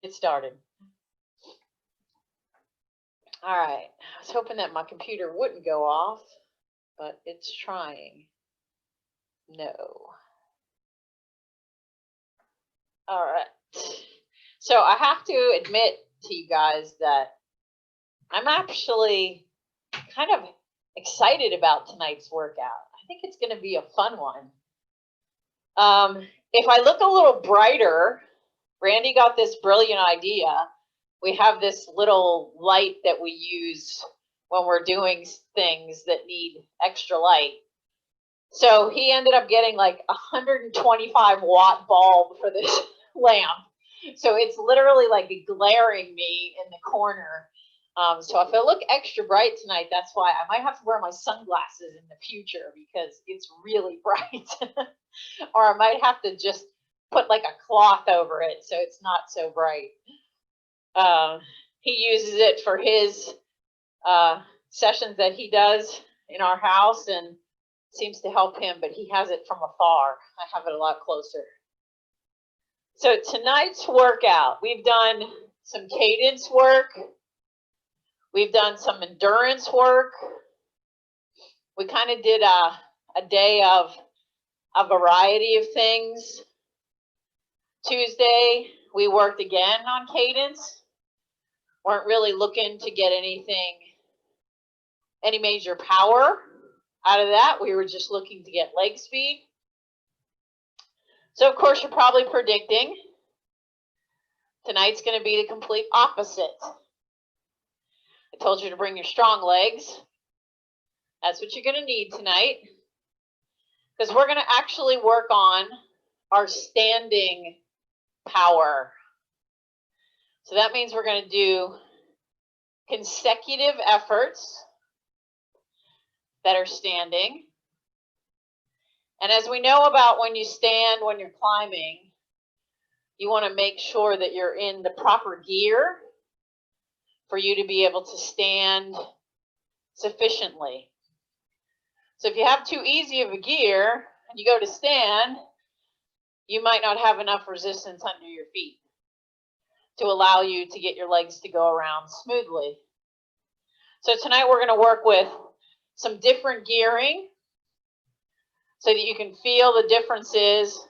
It started. All right. I was hoping that my computer wouldn't go off, but it's trying. No. All right. So I have to admit to you guys that I'm actually kind of excited about tonight's workout. I think it's going to be a fun one. If I look a little brighter, Randy got this brilliant idea. We have this little light that we use when we're doing things that need extra light. So he ended up getting like a 125 watt bulb for this lamp. So it's literally like glaring me in the corner. So if I look extra bright tonight, that's why I might have to wear my sunglasses in the future because it's really bright. Or I might have to just put like a cloth over it so it's not so bright. He uses it for his sessions that he does in our house and seems to help him, but he has it from afar. I have it a lot closer. So tonight's workout, we've done some cadence work. We've done some endurance work. We kind of did a day of a variety of things. Tuesday, we worked again on cadence. Weren't really looking to get any major power out of that. We were just looking to get leg speed. So of course you're probably predicting tonight's going to be the complete opposite. I told you to bring your strong legs. That's what you're going to need tonight, because we're going to actually work on our standing power. So that means we're going to do consecutive efforts that are standing. And as we know about when you stand, when you're climbing, you want to make sure that you're in the proper gear for you to be able to stand sufficiently. So if you have too easy of a gear and you go to stand, you might not have enough resistance under your feet to allow you to get your legs to go around smoothly. So tonight we're going to work with some different gearing so that you can feel the differences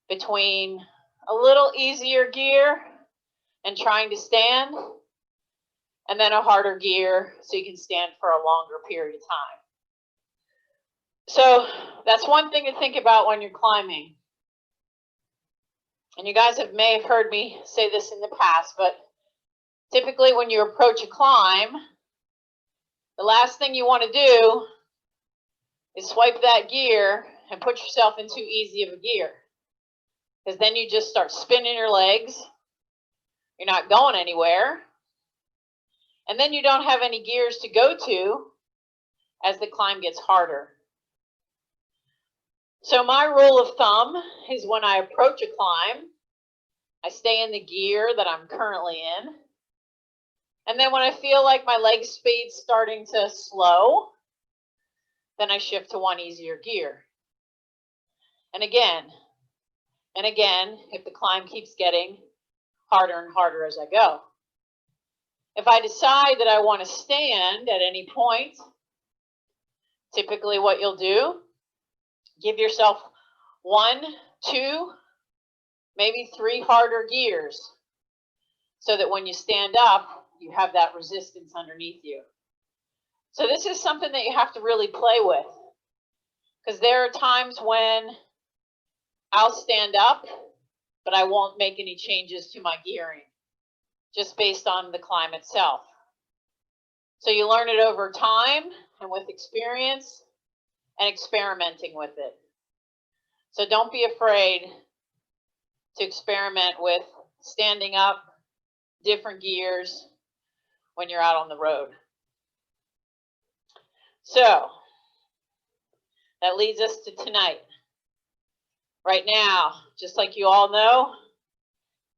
between a little easier gear and trying to stand, and then a harder gear so you can stand for a longer period of time. So that's one thing to think about when you're climbing. And you guys may have heard me say this in the past, but typically when you approach a climb, the last thing you want to do is swipe that gear and put yourself in too easy of a gear, because then you just start spinning your legs. You're not going anywhere. And then you don't have any gears to go to as the climb gets harder. So my rule of thumb is when I approach a climb, I stay in the gear that I'm currently in. And then when I feel like my leg speed's starting to slow, then I shift to one easier gear. And again, if the climb keeps getting harder and harder as I go. If I decide that I want to stand at any point, typically what you'll do, give yourself 1, 2, maybe 3 harder gears so that when you stand up, you have that resistance underneath you. So this is something that you have to really play with, because there are times when I'll stand up, but I won't make any changes to my gearing, just based on the climb itself. So you learn it over time and with experience and experimenting with it. So don't be afraid to experiment with standing up, different gears when you're out on the road. So that leads us to tonight. Right now, just like you all know,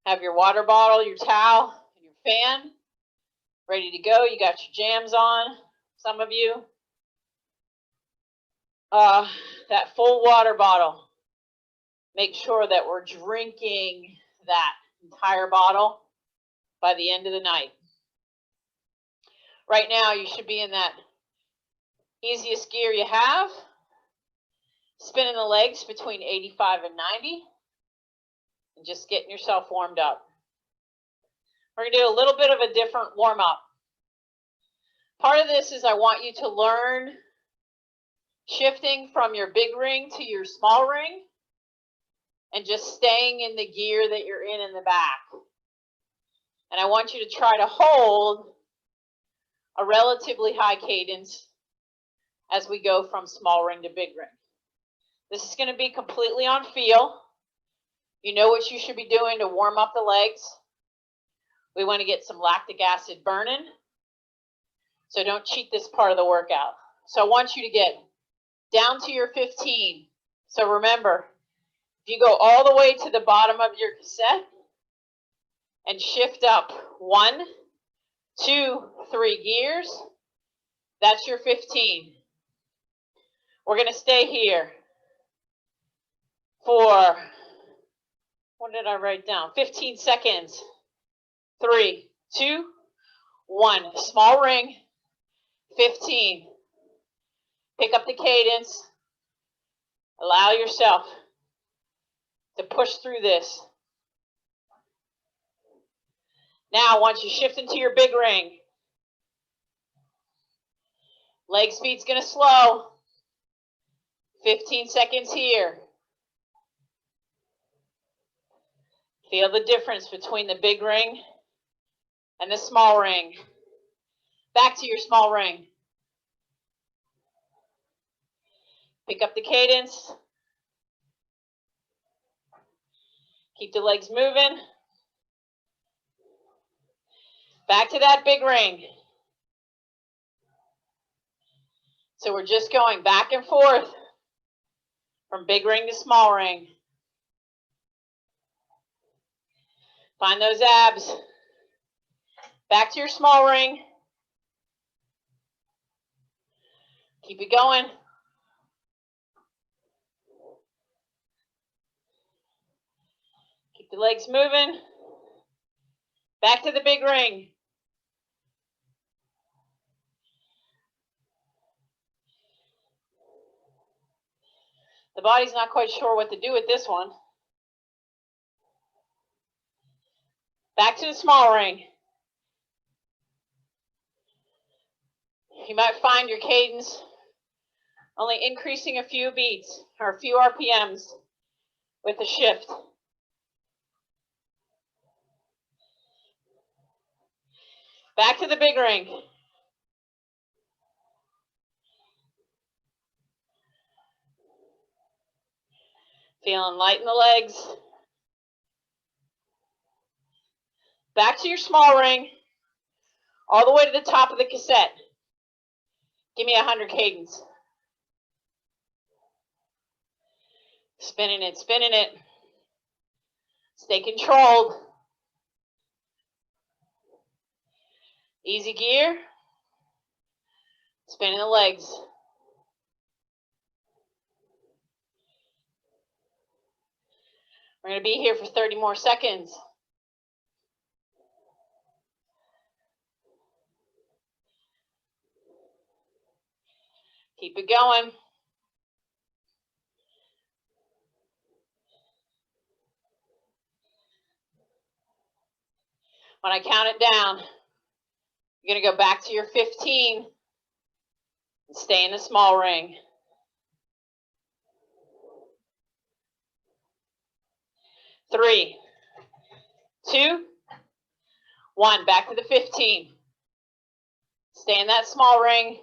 have your water bottle, your towel, and your fan ready to go. You got your jams on, some of you. That full water bottle, make sure that we're drinking that entire bottle by the end of the night. Right now, you should be in that easiest gear you have, spinning the legs between 85 and 90, and just getting yourself warmed up. We're going to do a little bit of a different warm-up. Part of this is I want you to learn shifting from your big ring to your small ring and just staying in the gear that you're in the back. And I want you to try to hold a relatively high cadence as we go from small ring to big ring. This is going to be completely on feel. You know what you should be doing to warm up the legs. We want to get some lactic acid burning. So don't cheat this part of the workout. So I want you to get down to your 15. So remember, if you go all the way to the bottom of your cassette and shift up 1, 2, 3 gears, that's your 15. We're going to stay here for, what did I write down? 15 seconds. 3, 2, 1. Small ring, 15. Pick up the cadence. Allow yourself to push through this. Now, once you shift into your big ring, leg speed's going to slow. 15 seconds here. Feel the difference between the big ring and the small ring. Back to your small ring. Pick up the cadence. Keep the legs moving. Back to that big ring. So we're just going back and forth from big ring to small ring. Find those abs. Back to your small ring. Keep it going. Keep the legs moving. Back to the big ring. The body's not quite sure what to do with this one. Back to the small ring. You might find your cadence only increasing a few beats or a few RPMs with the shift. Back to the big ring. Feeling light in the legs. Back to your small ring. All the way to the top of the cassette. Give me 100 cadence. Spinning it, spinning it. Stay controlled. Easy gear. Spinning the legs. We're going to be here for 30 more seconds. Keep it going. When I count it down, you're going to go back to your 15 and stay in the small ring. 3, 2, 1. Back to the 15. Stay in that small ring.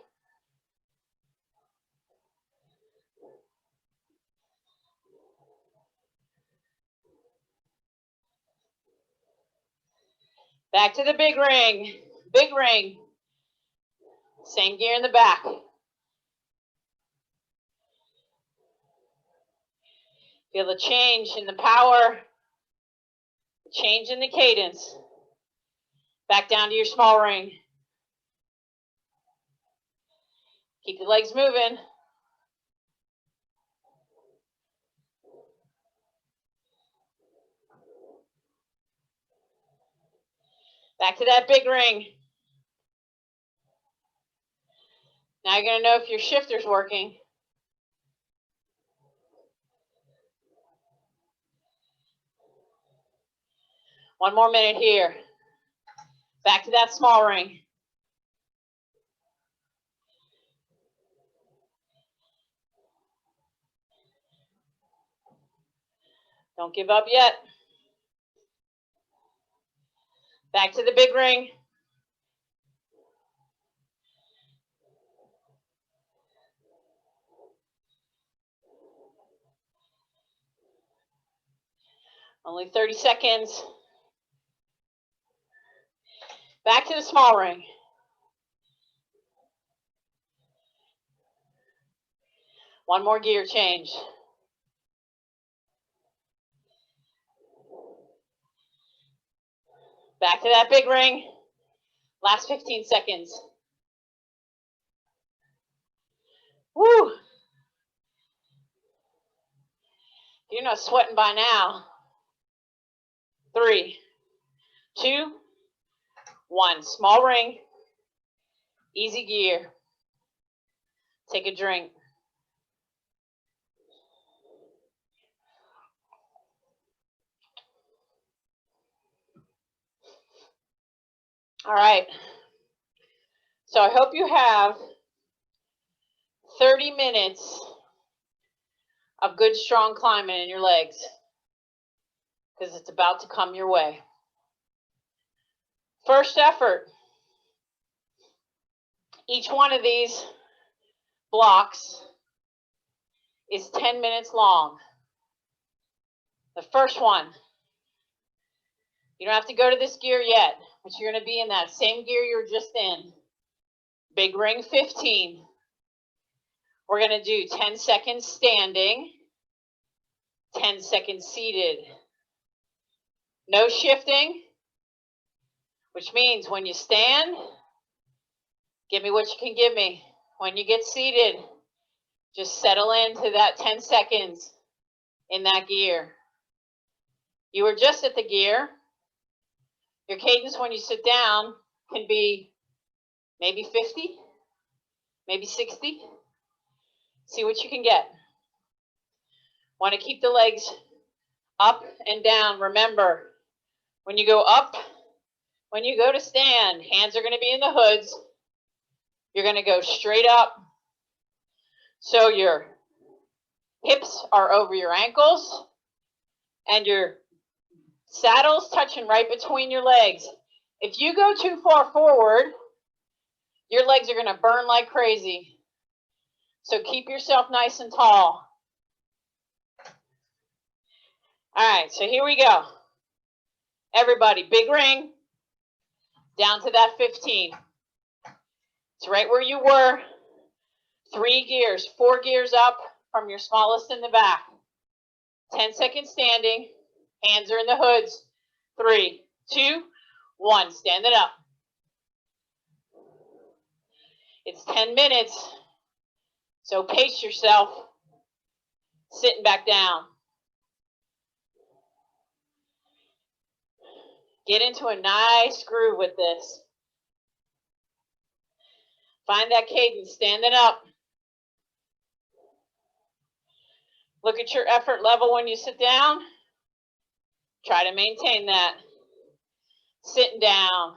Back to the big ring. Big ring. Same gear in the back. Feel the change in the power. Change in the cadence. Back down to your small ring. Keep the legs moving. Back to that big ring. Now you're going to know if your shifter's working. One more minute here. Back to that small ring. Don't give up yet. Back to the big ring. Only 30 seconds. Back to the small ring. One more gear change. Back to that big ring. Last 15 seconds. Woo! You're not sweating by now. 3, 2, 1. Small ring. Easy gear. Take a drink. All right. So I hope you have 30 minutes of good, strong climbing in your legs, because it's about to come your way. First effort. Each one of these blocks is 10 minutes long. The first one, you don't have to go to this gear yet, but you're going to be in that same gear you were just in. Big ring 15. We're going to do 10 seconds standing, 10 seconds seated. No shifting, which means when you stand, give me what you can give me. When you get seated, just settle into that 10 seconds in that gear. You were just at the gear. Your cadence when you sit down can be maybe 50, maybe 60. See what you can get. Want to keep the legs up and down. Remember, when you go up, when you go to stand, hands are going to be in the hoods. You're going to go straight up. So your hips are over your ankles and your saddle's touching right between your legs. If you go too far forward, your legs are going to burn like crazy. So keep yourself nice and tall. All right, so here we go. Everybody, big ring, down to that 15. It's right where you were. 3 gears, 4 gears up from your smallest in the back. 10 seconds standing. Hands are in the hoods. 3, 2, 1. Stand it up. It's 10 minutes, so pace yourself. Sitting back down. Get into a nice groove with this. Find that cadence, standing up. Look at your effort level when you sit down. Try to maintain that. Sitting down.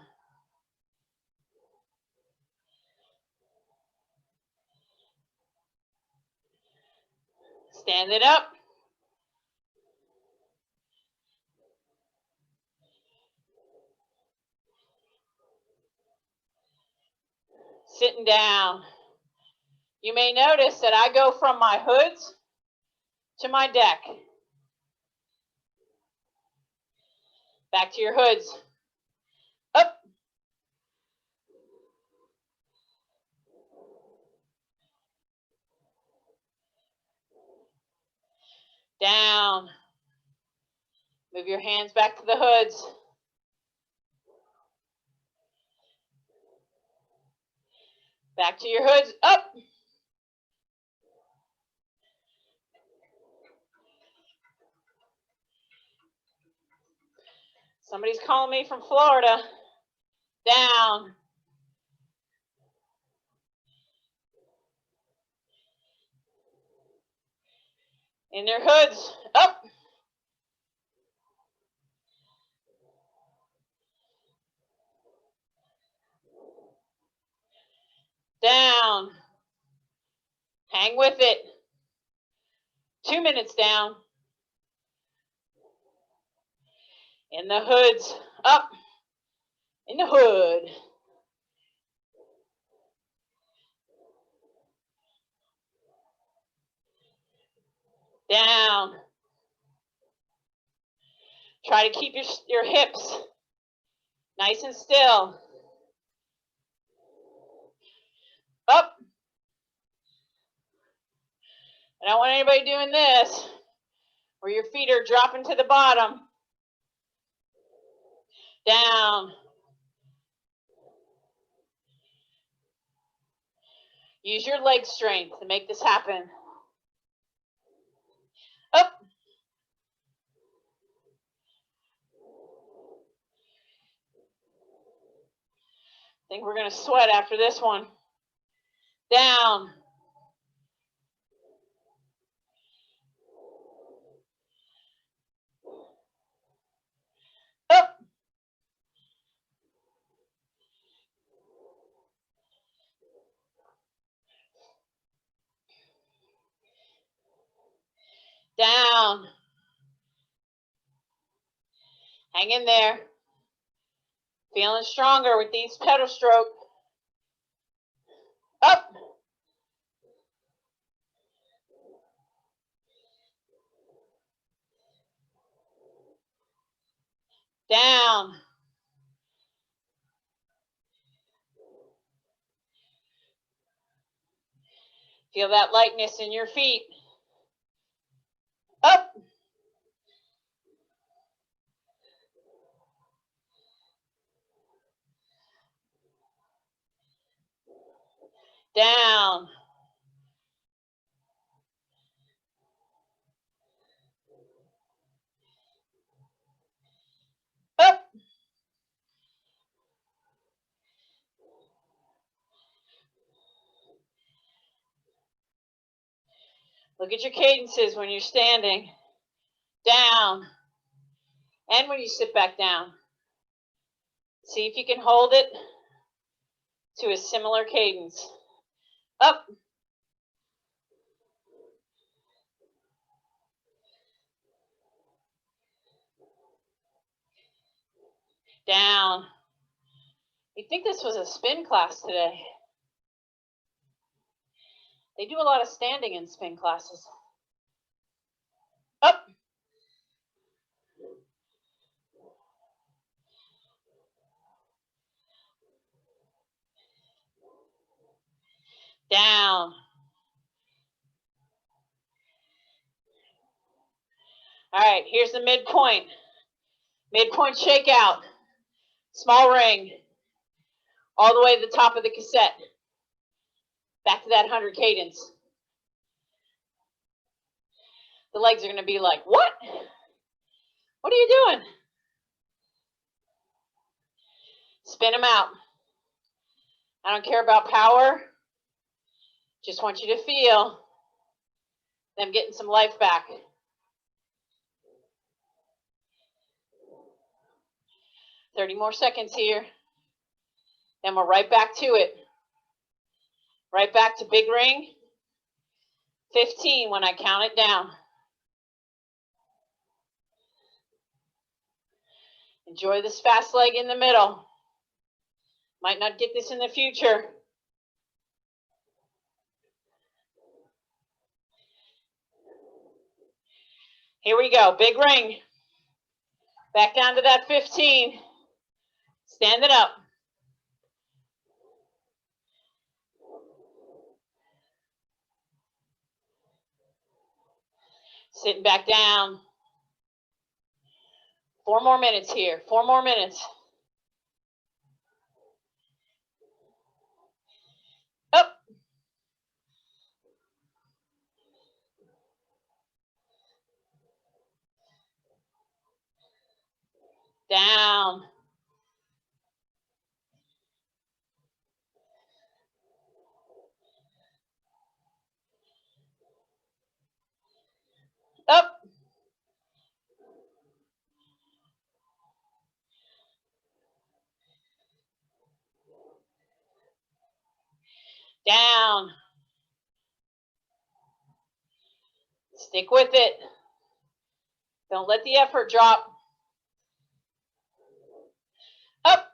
Stand it up. Sitting down. You may notice that I go from my hoods to my deck. Back to your hoods. Up. Down. Move your hands back to the hoods. Back to your hoods. Up. Somebody's calling me from Florida. down, in their hoods, up, down, hang with it, 2 minutes down, in the hoods, up, in the hood, down, try to keep your hips nice and still, up. I don't want anybody doing this where your feet are dropping to the bottom, down, use your leg strength to make this happen, up, I think we're going to sweat after this one, down, up, down, hang in there, feeling stronger with these pedal stroke, up, down, feel that lightness in your feet, up, down, up, look at your cadences when you're standing, down, and when you sit back down. See if you can hold it to a similar cadence. Up, down. You'd think this was a spin class today. They do a lot of standing in spin classes. Up, down. All right, here's the midpoint. Midpoint shakeout. Small ring. All the way to the top of the cassette. Back to that 100 cadence. The legs are going to be like, what? What are you doing? Spin them out. I don't care about power. Just want you to feel them getting some life back. 30 more seconds here. Then we're right back to it. Right back to big ring. 15 when I count it down. Enjoy this fast leg in the middle. Might not get this in the future. Here we go, big ring. Back down to that 15. Stand it up. Sitting back down. 4 more minutes here, 4 more minutes. Up. Down. Down. Stick with it. Don't let the effort drop. Up.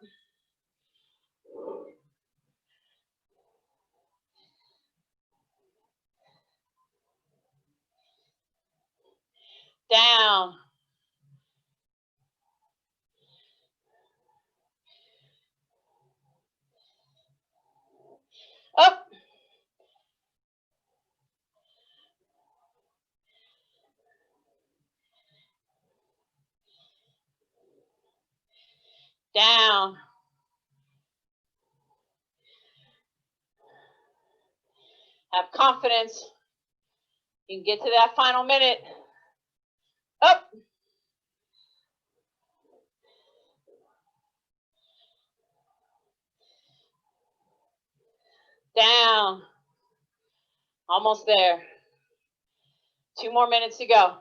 Down. Up. Down. Have confidence. You can get to that final minute. Up. Down. Almost there. 2 more minutes to go.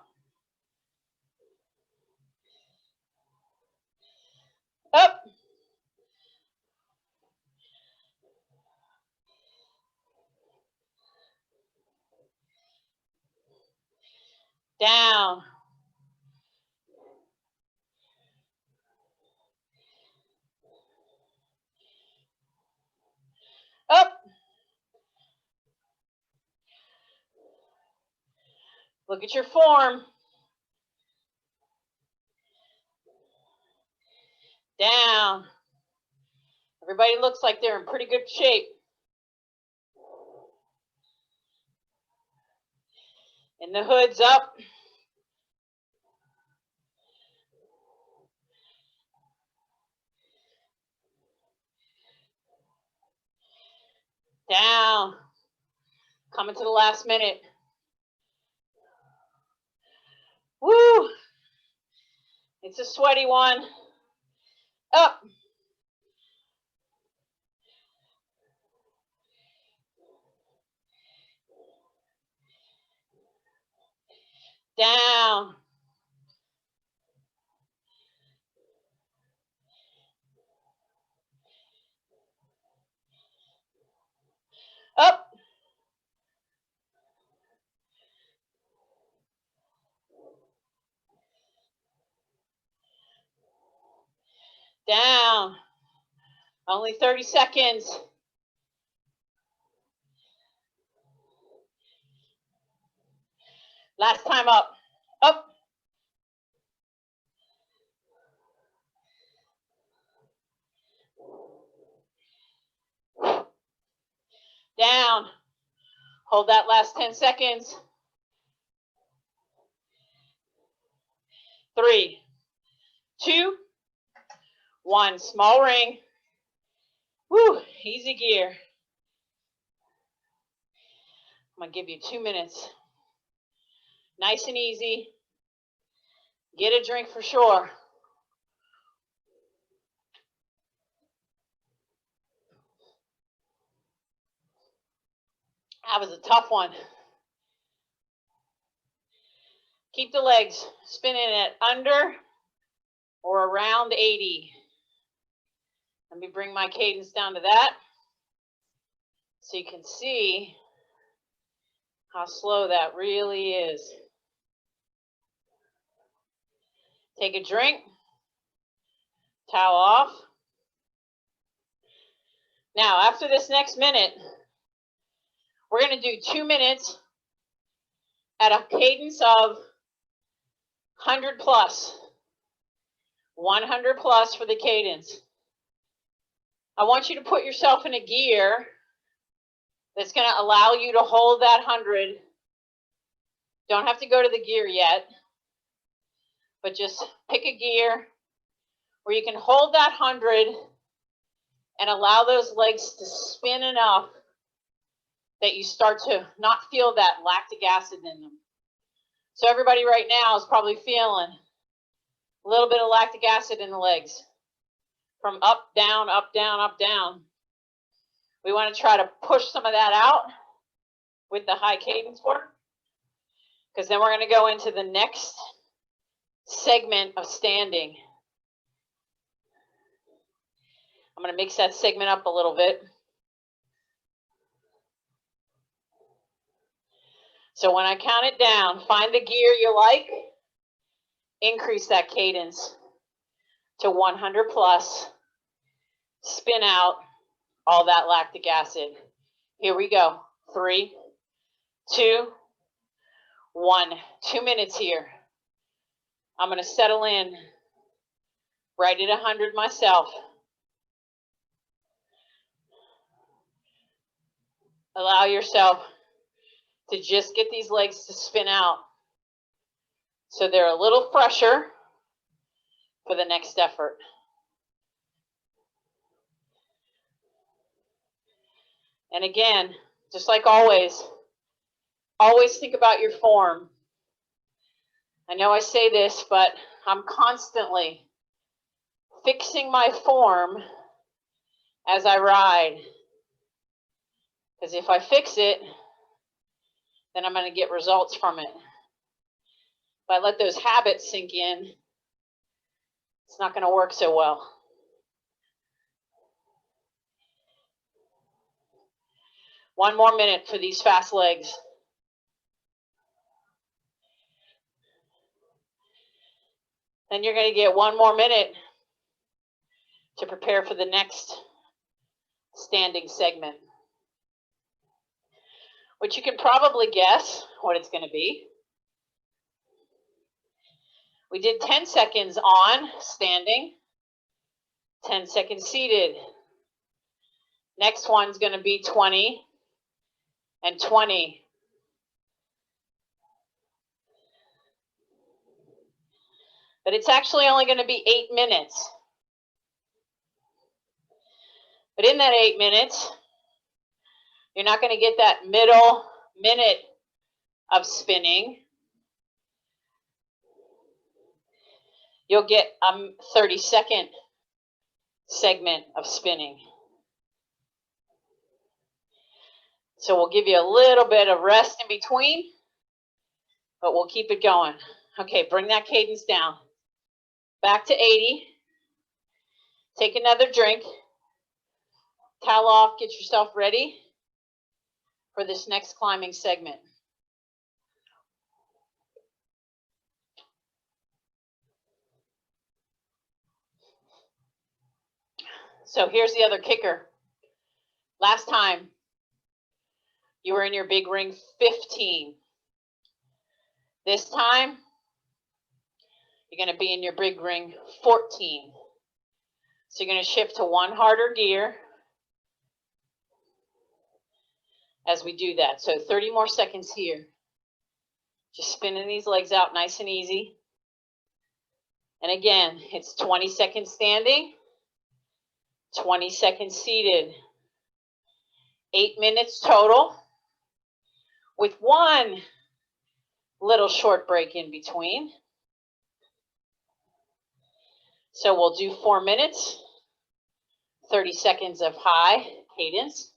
Up. Down. Up. Look at your form. Down. Everybody looks like they're in pretty good shape. And the hood's up. Down. Coming to the last minute. Woo! It's a sweaty one. Up. Down. Up. Down. Only 30 seconds. Last time up. Up. Down. Hold that last 10 seconds. 3, 2, 1. Small ring. Woo, easy gear. I'm going to give you 2 minutes. Nice and easy. Get a drink for sure. That was a tough one. Keep the legs spinning at under or around 80. Let me bring my cadence down to that so you can see how slow that really is. Take a drink, towel off. Now, after this next minute, we're going to do 2 minutes at a cadence of 100 plus. 100 plus for the cadence. I want you to put yourself in a gear that's going to allow you to hold that 100. Don't have to go to the gear yet, but just pick a gear where you can hold that 100 and allow those legs to spin enough that you start to not feel that lactic acid in them. So everybody right now is probably feeling a little bit of lactic acid in the legs from up, down, up, down, up, down. We want to try to push some of that out with the high cadence work, because then we're going to go into the next segment of standing. I'm going to mix that segment up a little bit. So when I count it down, find the gear you like, increase that cadence to 100 plus, spin out all that lactic acid. Here we go. 3, 2, 1. 2 minutes here. I'm going to settle in right at 100 myself. Allow yourself to just get these legs to spin out so they're a little fresher for the next effort. And again, just like always think about your form. I know I say this, but I'm constantly fixing my form as I ride. Because if I fix it, then I'm going to get results from it. If I let those habits sink in, it's not going to work so well. One more minute for these fast legs. Then you're going to get one more minute to prepare for the next standing segment, which you can probably guess what it's going to be. We did 10 seconds on standing, 10 seconds seated. Next one's going to be 20 and 20. But it's actually only going to be 8 minutes. But in that 8 minutes, you're not going to get that middle minute of spinning. You'll get a 30-second segment of spinning. So we'll give you a little bit of rest in between, but we'll keep it going. Okay, bring that cadence down. Back to 80. Take another drink. Towel off, get yourself ready for this next climbing segment. So here's the other kicker. Last time, you were in your big ring 15. This time, you're going to be in your big ring 14. So you're going to shift to one harder gear as we do that. So 30 more seconds here. Just spinning these legs out nice and easy. And again, it's 20 seconds standing, 20 seconds seated. 8 minutes total with one little short break in between. So we'll do 4 minutes, 30 seconds of high cadence,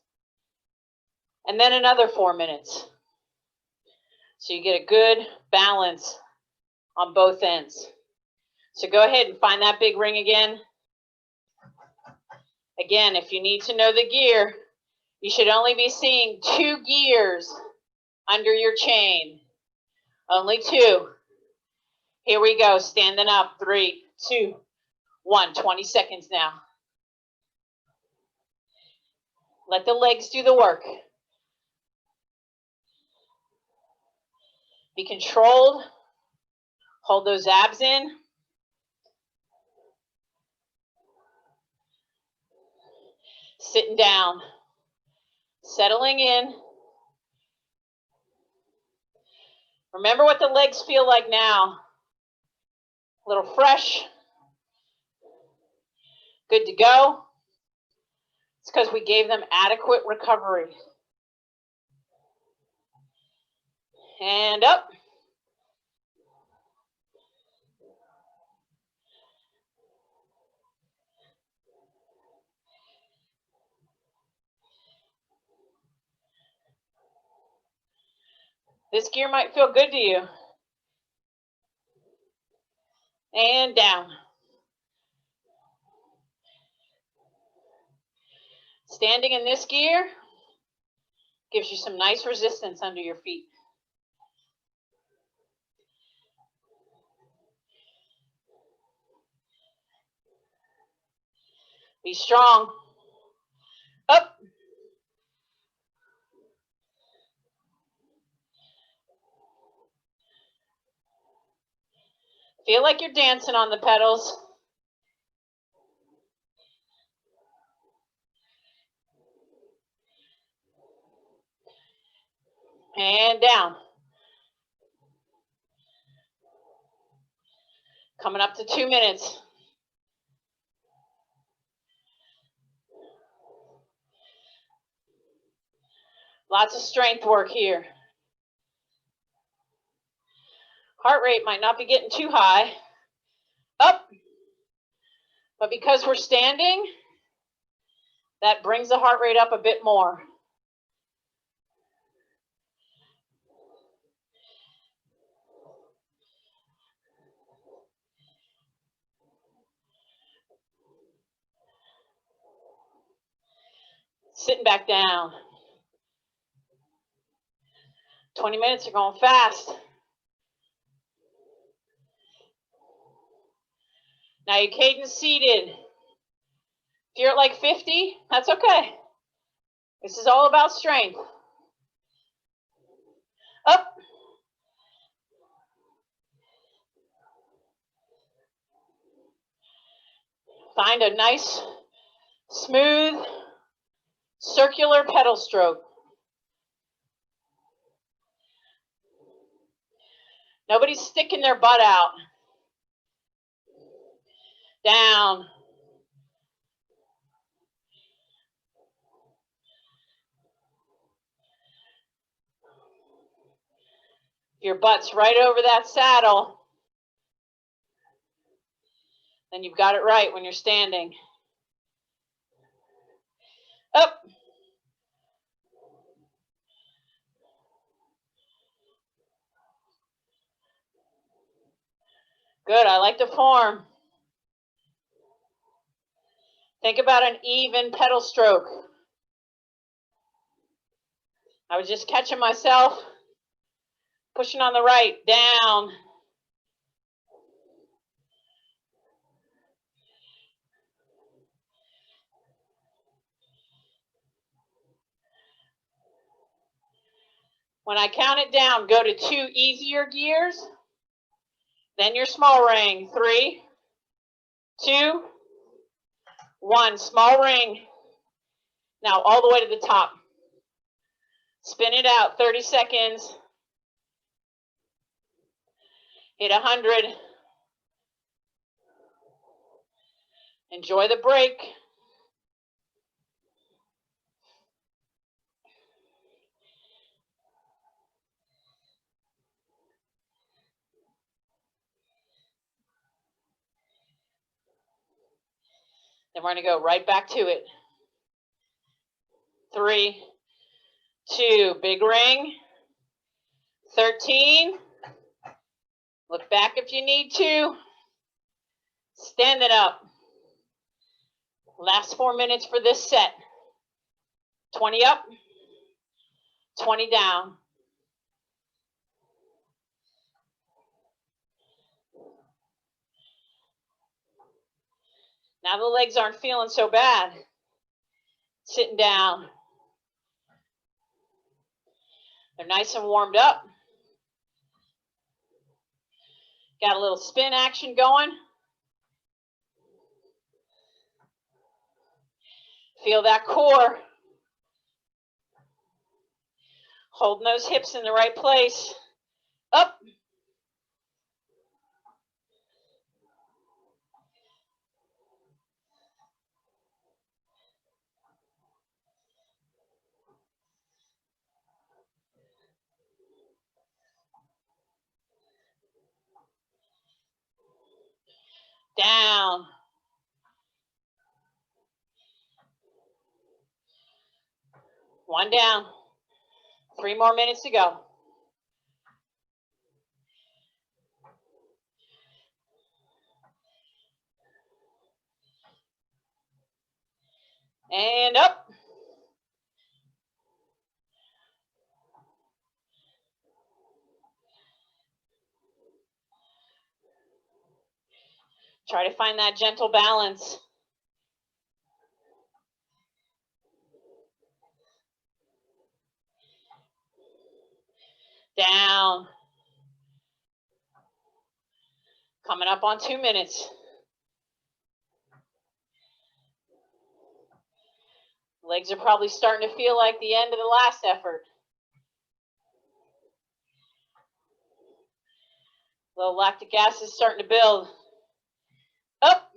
and then another 4 minutes. So you get a good balance on both ends. So go ahead and find that big ring again. Again, if you need to know the gear, you should only be seeing 2 gears under your chain. Only 2. Here we go, standing up. 3, 2, 1. 20 seconds now. Let the legs do the work. Be controlled. Hold those abs in. Sitting down. Settling in. Remember what the legs feel like now. A little fresh. Good to go. It's because we gave them adequate recovery. And up. This gear might feel good to you. And down. Standing in this gear gives you some nice resistance under your feet. Be strong. Up. Feel like you're dancing on the pedals. And down. Coming up to 2 minutes. Lots of strength work here. Heart rate might not be getting too high. Up. But because we're standing, that brings the heart rate up a bit more. Sitting back down. 20 minutes are going fast. Now your cadence seated. If you're at like 50, that's okay. This is all about strength. Up. Find a nice, smooth, circular pedal stroke. Nobody's sticking their butt out. Down. Your butt's right over that saddle. Then you've got it right when you're standing. Up. Good, I like the form. Think about an even pedal stroke. I was just catching myself, pushing on the right, down. When I count it down, go to 2 easier gears, then your small ring. 3, 2, 1, small ring. Now all the way to the top. Spin it out, 30 seconds. Hit 100. Enjoy the break. Then we're going to go right back to it. 3, 2, big ring. 13. Look back if you need to. Stand it up. Last 4 minutes for this set. 20 up, 20 down. Now the legs aren't feeling so bad. Sitting down. They're nice and warmed up. Got a little spin action going. Feel that core. Holding those hips in the right place. Up. Down. One down. 3 more minutes to go. And up. Try to find that gentle balance. down. Coming up on 2 minutes. Legs are probably starting to feel like the end of the last effort. Low lactic acid is starting to build. Up.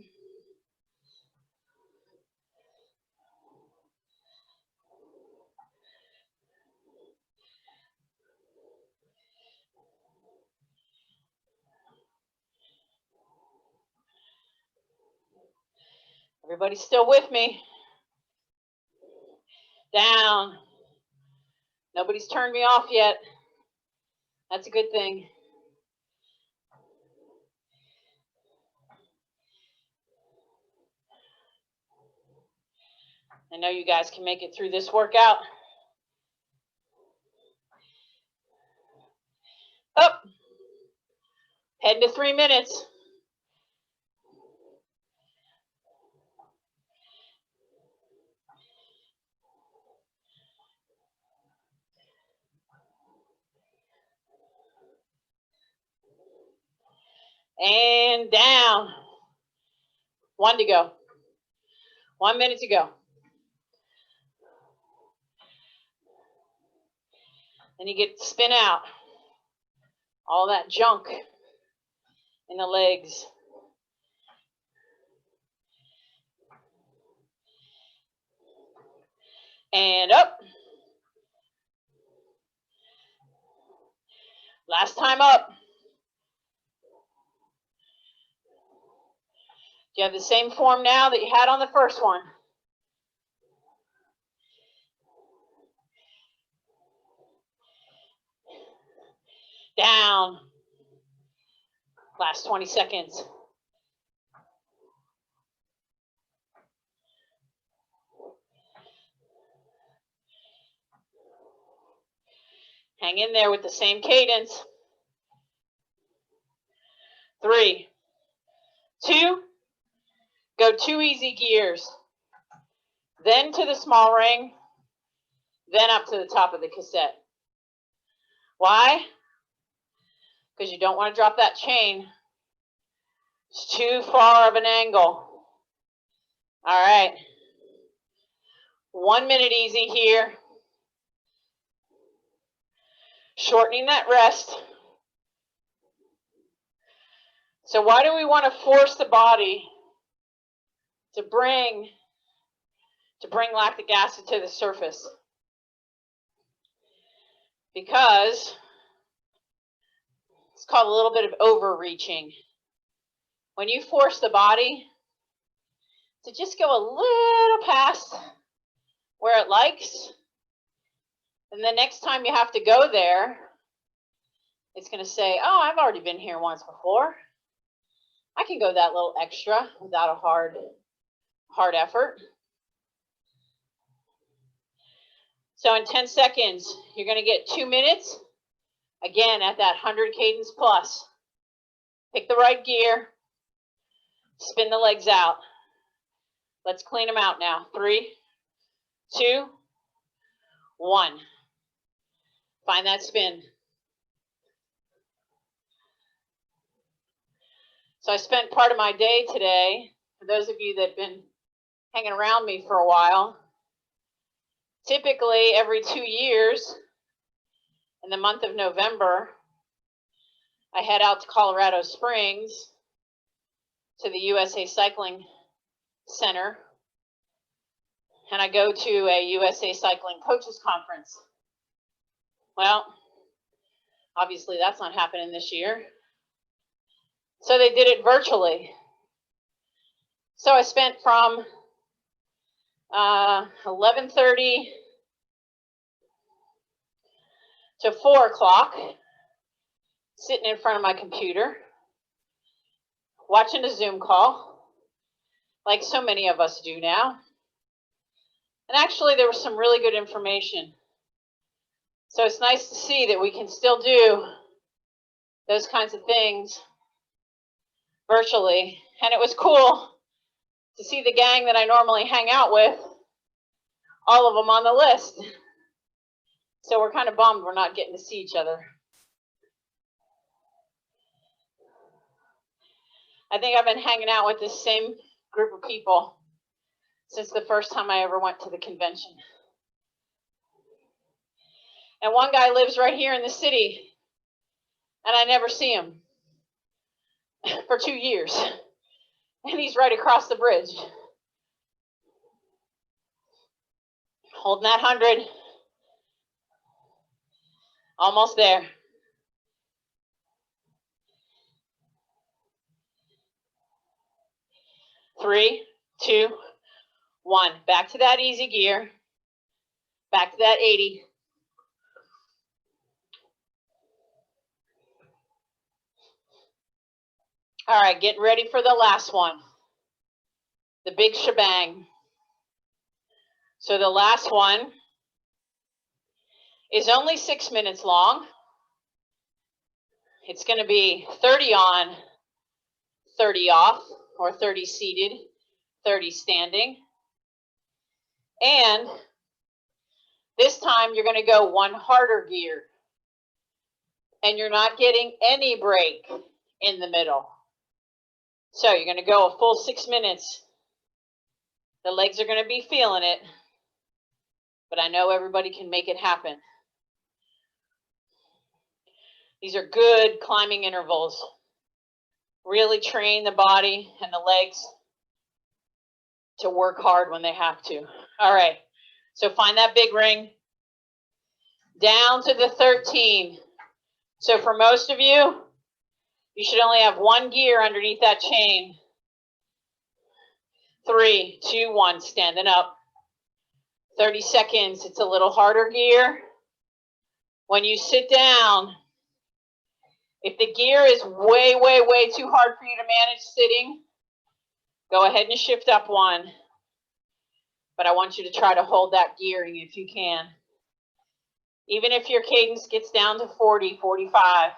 Everybody's still with me. Down. Nobody's turned me off yet. That's a good thing. I know you guys can make it through this workout. Up. Heading to 3 minutes. And down. 1 to go. 1 minute to go. Then you get to spin out all that junk in the legs. And up. Last time up. Do you have the same form now that you had on the first one? Down. Last 20 seconds. Hang in there with the same cadence. 3, 2, go 2 easy gears. Then to the small ring, then up to the top of the cassette. Why? Because you don't want to drop that chain. It's too far of an angle. All right. 1 minute easy here. Shortening that rest. So why do we want to force the body to bring lactic acid to the surface? Because it's called a little bit of overreaching. When you force the body to just go a little past where it likes, and the next time you have to go there, it's going to say, oh, I've already been here once before. I can go that little extra without a hard effort. So in 10 seconds, you're going to get 2 minutes, again at that 100 cadence plus. Pick the right gear, spin the legs out. Let's clean them out now. 3, 2, 1. Find that spin. So I spent part of my day today, for those of you that have been hanging around me for a while, typically every 2 years, in the month of November, I head out to Colorado Springs to the USA Cycling Center, and I go to a USA Cycling Coaches Conference. Well, obviously that's not happening this year. So they did it virtually. So I spent from 11:30 to 4 o'clock sitting in front of my computer, watching a Zoom call, like so many of us do now. And actually there was some really good information. So it's nice to see that we can still do those kinds of things virtually. And it was cool to see the gang that I normally hang out with, all of them on the list. So we're kind of bummed we're not getting to see each other I think I've been hanging out with this same group of people since the first time I ever went to the convention. And one guy lives right here in the city, and I never see him for 2 years. And he's right across the bridge. Holding that 100. Almost there. Three, two, one. Back to that easy gear. Back to that 80. All right, getting ready for the last one. The big shebang. So the last one is only 6 minutes long. It's going to be 30 on, 30 off, or 30 seated, 30 standing. And this time you're going to go one harder gear. And you're not getting any break in the middle. So you're going to go a full 6 minutes. The legs are going to be feeling it. But I know everybody can make it happen. These are good climbing intervals. Really train the body and the legs to work hard when they have to. All right, so find that big ring. Down to the 13. So for most of you, you should only have one gear underneath that chain. 3, 2, 1, standing up. 30 seconds, it's a little harder gear. When you sit down, if the gear is way, way, way too hard for you to manage sitting, go ahead and shift up one. But I want you to try to hold that gearing if you can. Even if your cadence gets down to 40, 45,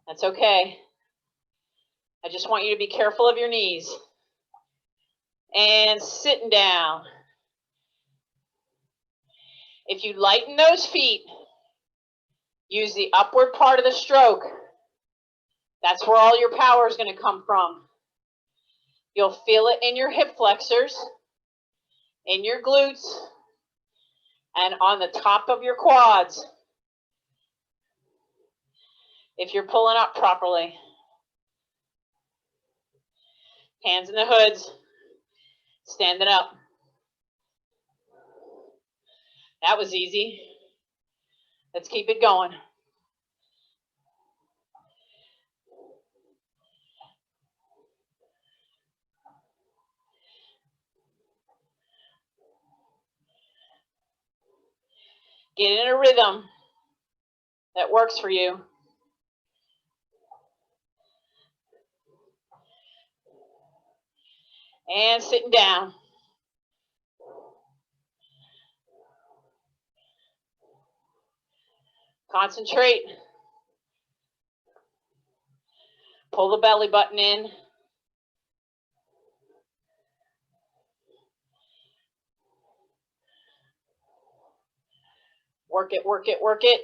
that's okay. I just want you to be careful of your knees. And sitting down. If you lighten those feet, use the upward part of the stroke. That's where all your power is going to come from. You'll feel it in your hip flexors, in your glutes, and on the top of your quads. If you're pulling up properly. Hands in the hoods, standing up. That was easy. Let's keep it going. Get in a rhythm that works for you. And sitting down. Concentrate. Pull the belly button in. Work it, work it, work it.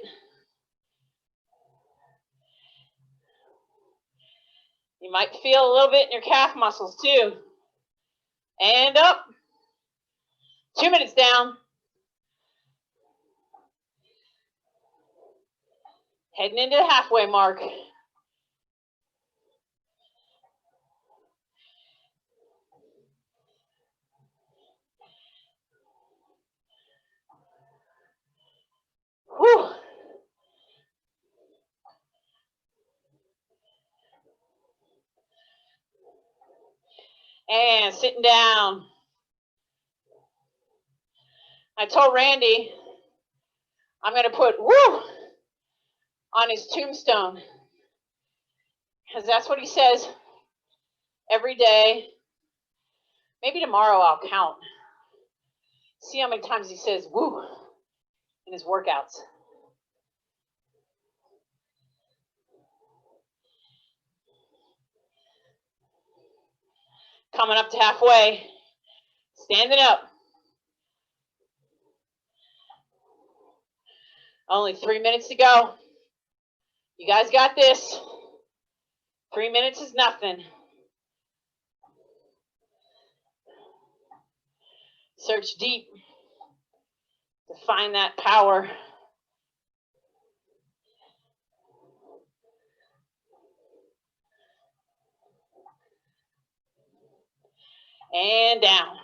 You might feel a little bit in your calf muscles too. And up. 2 minutes down. Heading into the halfway mark. Whew. And sitting down. I told Randy I'm going to put woo on his tombstone. Because that's what he says every day. Maybe tomorrow I'll count. See how many times he says woo in his workouts. Coming up to halfway. Standing up. Only 3 minutes to go. You guys got this. 3 minutes is nothing. Search deep to find that power. And down.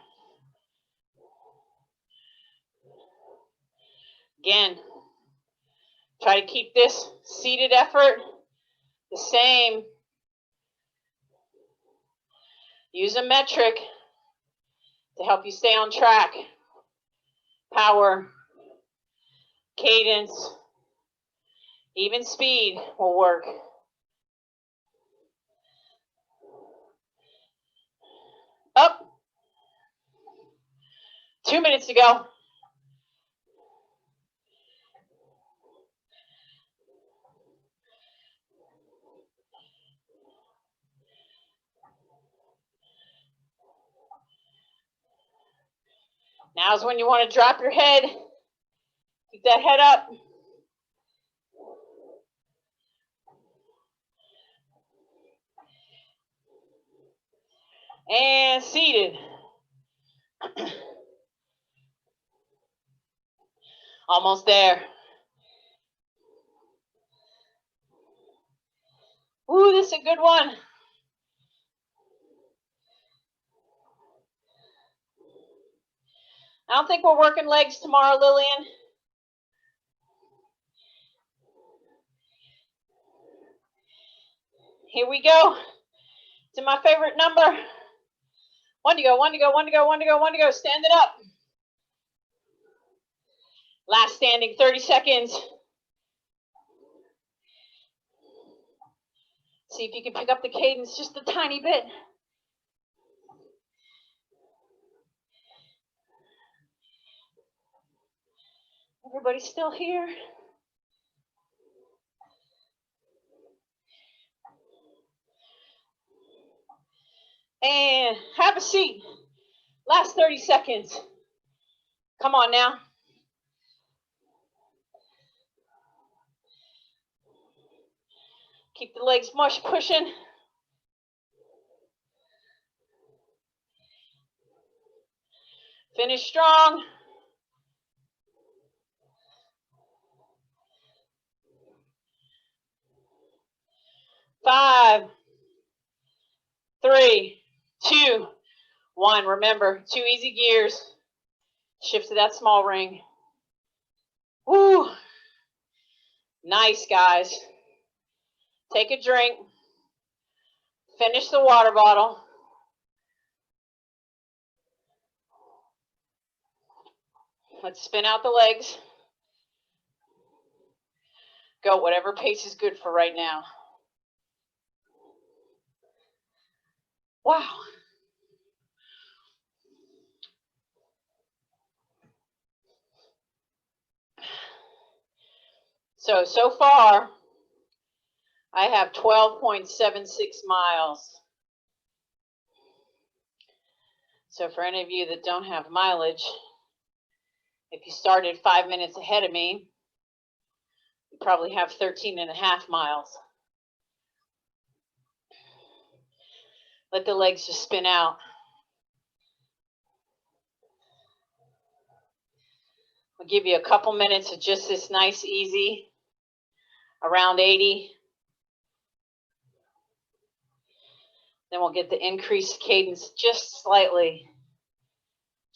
Again, try to keep this seated effort the same. Use a metric to help you stay on track. Power, cadence, even speed will work. Up. 2 minutes to go. Now's when you want to drop your head. Keep that head up. And seated. Almost there. Ooh, this is a good one. I don't think we're working legs tomorrow, Lillian. Here we go. To my favorite number. 1 to go, 1 to go, 1 to go, 1 to go, 1 to go. Stand it up. Last standing, 30 seconds. See if you can pick up the cadence just a tiny bit. Everybody's still here. And have a seat. Last 30 seconds. Come on now. Keep the legs pushing. Finish strong. Five, 3, 2, 1. Remember, 2 easy gears. Shift to that small ring. Woo! Nice, guys. Take a drink. Finish the water bottle. Let's spin out the legs. Go whatever pace is good for right now. Wow. So far, I have 12.76 miles. So for any of you that don't have mileage, if you started 5 minutes ahead of me, you probably have 13.5 miles. Let the legs just spin out. I'll give you a couple minutes of just this nice, easy, around 80. Then we'll get the increased cadence just slightly,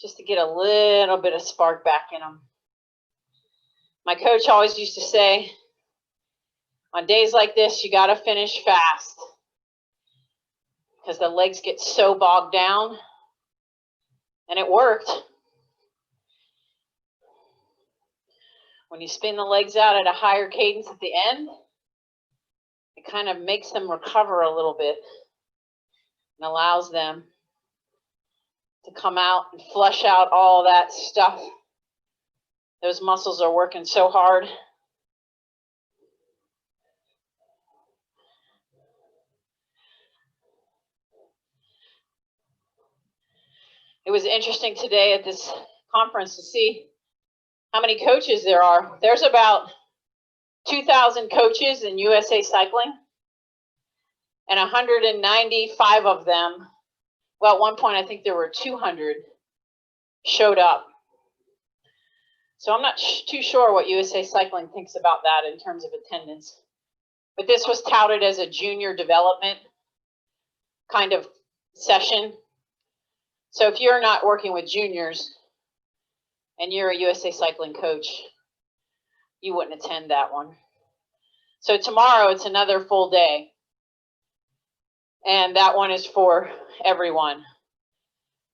just to get a little bit of spark back in them. My coach always used to say, on days like this, you got to finish fast because the legs get so bogged down, and it worked. When you spin the legs out at a higher cadence at the end, it kind of makes them recover a little bit and allows them to come out and flush out all that stuff. Those muscles are working so hard. It was interesting today at this conference to see how many coaches there are. There's about 2,000 coaches in USA Cycling, and 195 of them, well, at one point I think there were 200, showed up. So I'm not too sure what USA Cycling thinks about that in terms of attendance. But this was touted as a junior development kind of session. So if you're not working with juniors and you're a USA Cycling coach, you wouldn't attend that one. So tomorrow it's another full day. And that one is for everyone.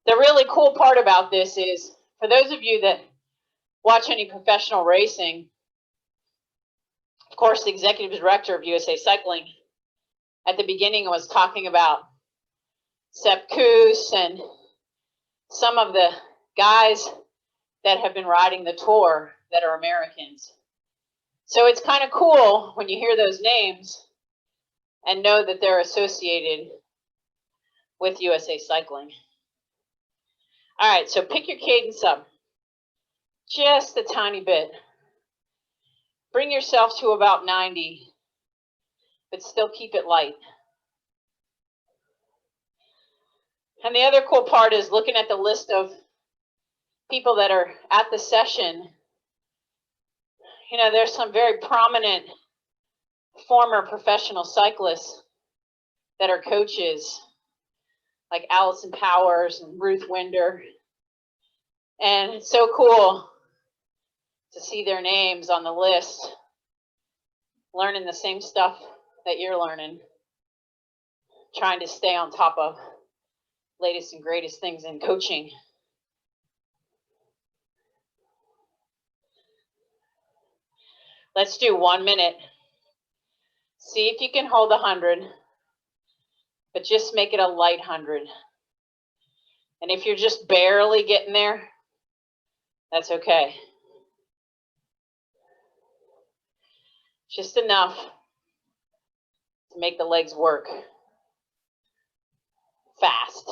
The really cool part about this is, for those of you that watch any professional racing, of course, the executive director of USA Cycling at the beginning was talking about Sepp Kuss and some of the guys that have been riding the tour that are Americans. So it's kind of cool when you hear those names and know that they're associated with USA Cycling. All right, so pick your cadence up just a tiny bit. Bring yourself to about 90, but still keep it light. And the other cool part is looking at the list of people that are at the session. You know, there's some very prominent former professional cyclists that are coaches, like Allison Powers and Ruth Winder. And it's so cool to see their names on the list, learning the same stuff that you're learning, trying to stay on top of latest and greatest things in coaching. Let's do 1 minute. See if you can hold 100, but just make it a light 100. And if you're just barely getting there, that's okay. Just enough to make the legs work fast.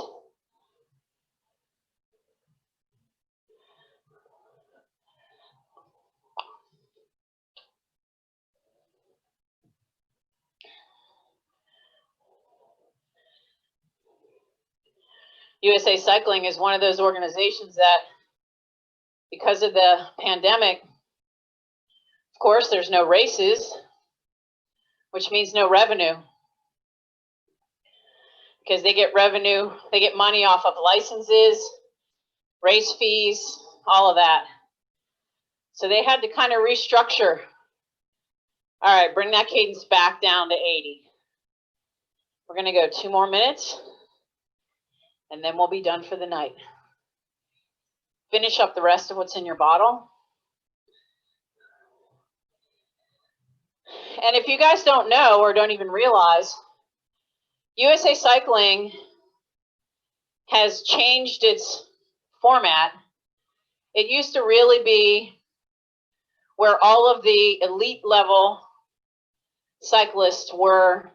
USA Cycling is one of those organizations that, because of the pandemic, of course, there's no races, which means no revenue. Because they get revenue, they get money off of licenses, race fees, all of that. So they had to kind of restructure. All right, bring that cadence back down to 80. We're going to go 2 more minutes, and then we'll be done for the night. Finish up the rest of what's in your bottle. And if you guys don't know or don't even realize, USA Cycling has changed its format. It used to really be where all of the elite level cyclists were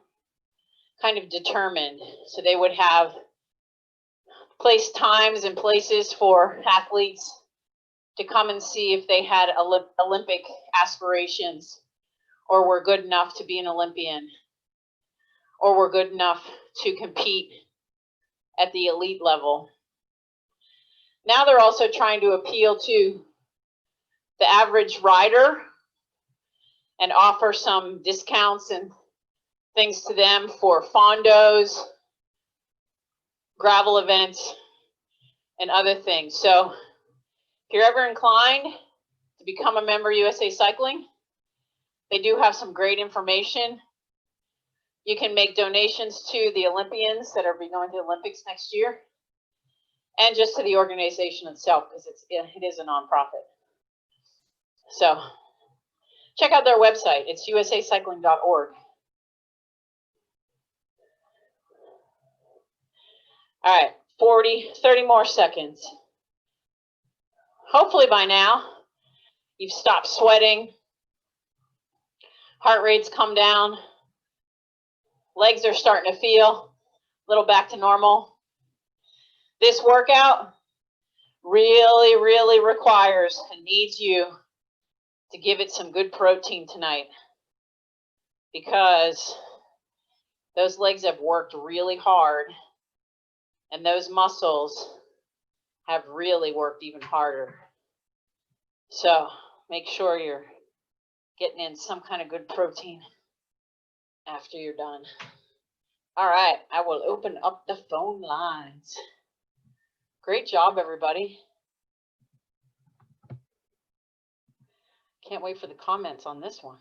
kind of determined. So they would have place times and places for athletes to come and see if they had Olympic aspirations, or were good enough to be an Olympian, or were good enough to compete at the elite level. Now they're also trying to appeal to the average rider and offer some discounts and things to them for fondos, gravel events, and other things. So if you're ever inclined to become a member of USA Cycling, they do have some great information. You can make donations to the Olympians that are going to the Olympics next year, and just to the organization itself, because it is a nonprofit. So check out their website. It's usacycling.org. All right, 30 more seconds. Hopefully by now, you've stopped sweating, heart rate's come down, legs are starting to feel a little back to normal. This workout really, really requires and needs you to give it some good protein tonight, because those legs have worked really hard and those muscles have really worked even harder. So make sure you're getting in some kind of good protein after you're done. All right, I will open up the phone lines. Great job, everybody. Can't wait for the comments on this one.